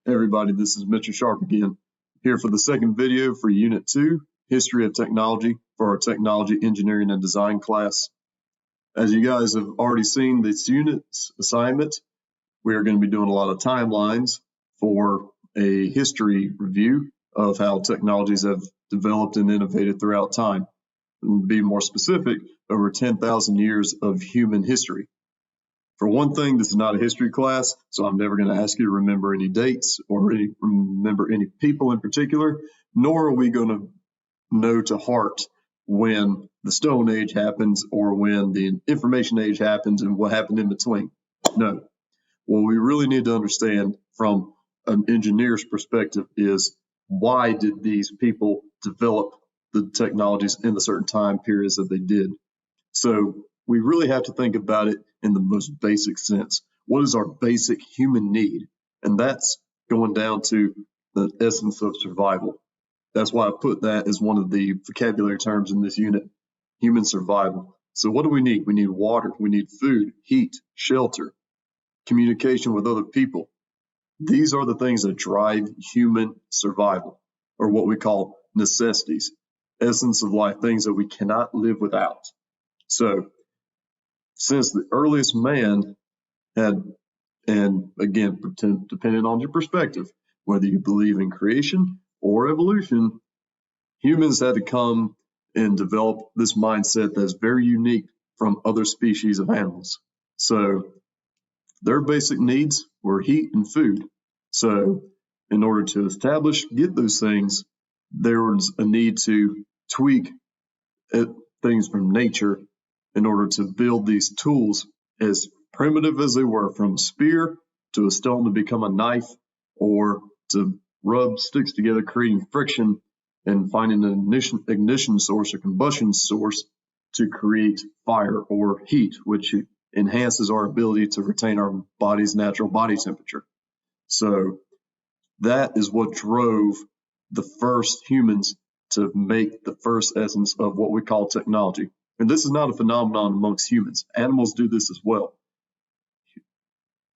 Hey everybody, this is Mr. Sharp again, here for the second video for Unit 2, History of Technology, for our Technology, Engineering, and Design class. As you guys have already seen this unit's assignment, we are going to be doing a lot of timelines for a history review of how technologies have developed and innovated throughout time. And to be more specific, over 10,000 years of human history. For one thing, this is not a history class, so I'm never going to ask you to remember any dates or remember any people in particular, nor are we going to know to heart when the Stone Age happens or when the Information Age happens and what happened in between. No. What we really need to understand from an engineer's perspective is why did these people develop the technologies in the certain time periods that they did. So we really have to think about it in the most basic sense. What is our basic human need? And that's going down to the essence of survival. That's why I put that as one of the vocabulary terms in this unit, human survival. So what do we need? We need water, we need food, heat, shelter, communication with other people. These are the things that drive human survival, or what we call necessities, essence of life, things that we cannot live without. So since the earliest man had, and again, depending on your perspective, whether you believe in creation or evolution, humans had to come and develop this mindset that's very unique from other species of animals. So their basic needs were heat and food. So in order to get those things, there was a need to tweak things from nature in order to build these tools, as primitive as they were, from a spear to a stone to become a knife, or to rub sticks together, creating friction and finding an ignition source or combustion source to create fire or heat, which enhances our ability to retain our body's natural body temperature. So that is what drove the first humans to make the first essence of what we call technology. And this is not a phenomenon amongst humans. Animals do this as well.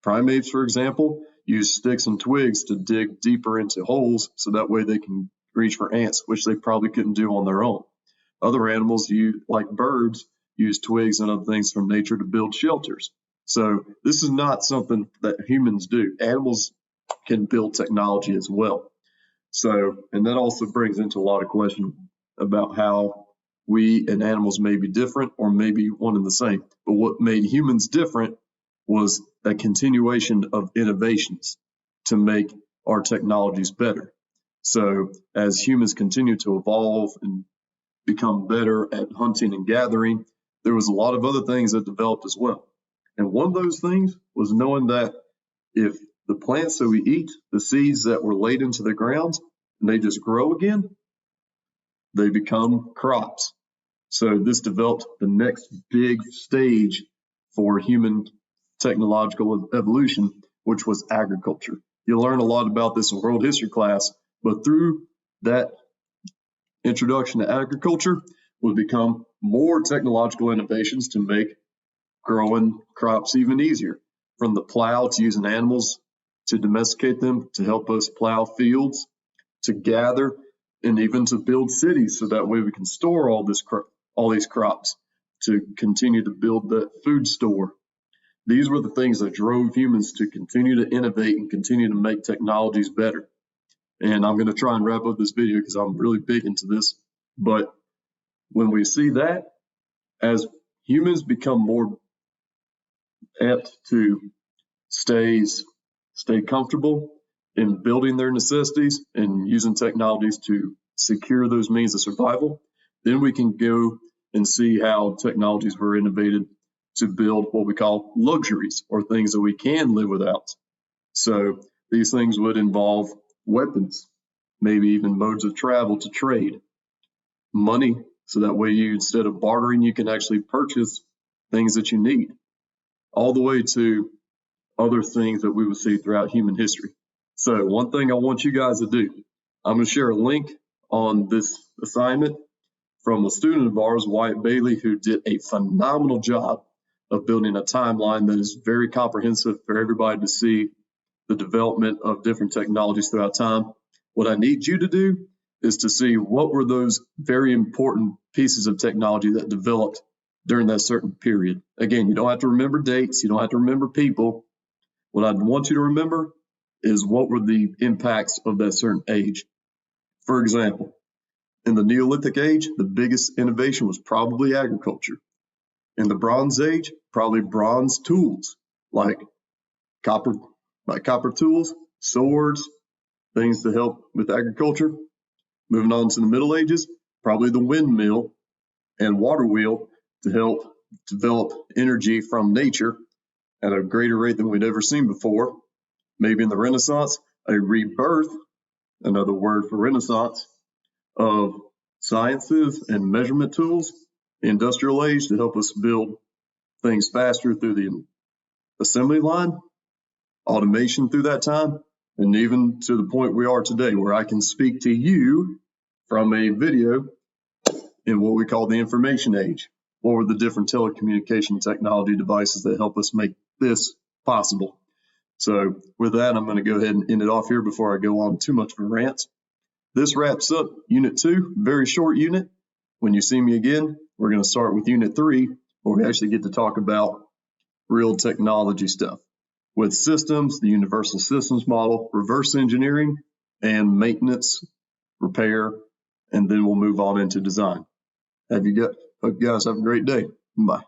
Primates, for example, use sticks and twigs to dig deeper into holes so that way they can reach for ants, which they probably couldn't do on their own. Other animals, like birds, use twigs and other things from nature to build shelters. So this is not something that humans do. Animals can build technology as well. So, and that also brings into a lot of questions about how we and animals may be different or maybe one and the same. But what made humans different was a continuation of innovations to make our technologies better. So as humans continue to evolve and become better at hunting and gathering, there was a lot of other things that developed as well. And one of those things was knowing that if the plants that we eat, the seeds that were laid into the ground, and they just grow again, they become crops. So this developed the next big stage for human technological evolution, which was agriculture. You'll learn a lot about this in world history class, but through that introduction to agriculture would become more technological innovations to make growing crops even easier. From the plow to using animals to domesticate them to help us plow fields, to gather, and even to build cities so that way we can store all these crops, to continue to build the food store. These were the things that drove humans to continue to innovate and continue to make technologies better. And I'm going to try and wrap up this video because I'm really big into this. But when we see that, as humans become more apt to stay comfortable in building their necessities and using technologies to secure those means of survival, then we can go and see how technologies were innovated to build what we call luxuries, or things that we can live without. So these things would involve weapons, maybe even modes of travel to trade, money, so that way instead of bartering, you can actually purchase things that you need, all the way to other things that we would see throughout human history. So one thing I want you guys to do, I'm going to share a link on this assignment from a student of ours, Wyatt Bailey, who did a phenomenal job of building a timeline that is very comprehensive for everybody to see the development of different technologies throughout time. What I need you to do is to see what were those very important pieces of technology that developed during that certain period. Again, you don't have to remember dates, you don't have to remember people. What I want you to remember is what were the impacts of that certain age. For example, in the Neolithic age, the biggest innovation was probably agriculture. In the Bronze Age, probably bronze tools like copper, tools, swords, things to help with agriculture. Moving on to the Middle Ages, probably the windmill and water wheel to help develop energy from nature at a greater rate than we'd ever seen before. Maybe in the Renaissance, a rebirth, another word for Renaissance, of sciences and measurement tools. The Industrial Age to help us build things faster through the assembly line, automation through that time, and even to the point we are today where I can speak to you from a video in what we call the information age. What were the different telecommunication technology devices that help us make this possible? So with that, I'm going to go ahead and end it off here before I go on too much of a rant. This wraps up Unit 2, very short unit. When you see me again, we're going to start with Unit 3, where we actually get to talk about real technology stuff with systems, the universal systems model, reverse engineering, and maintenance, repair, and then we'll move on into design. Hope you guys have a great day. Bye.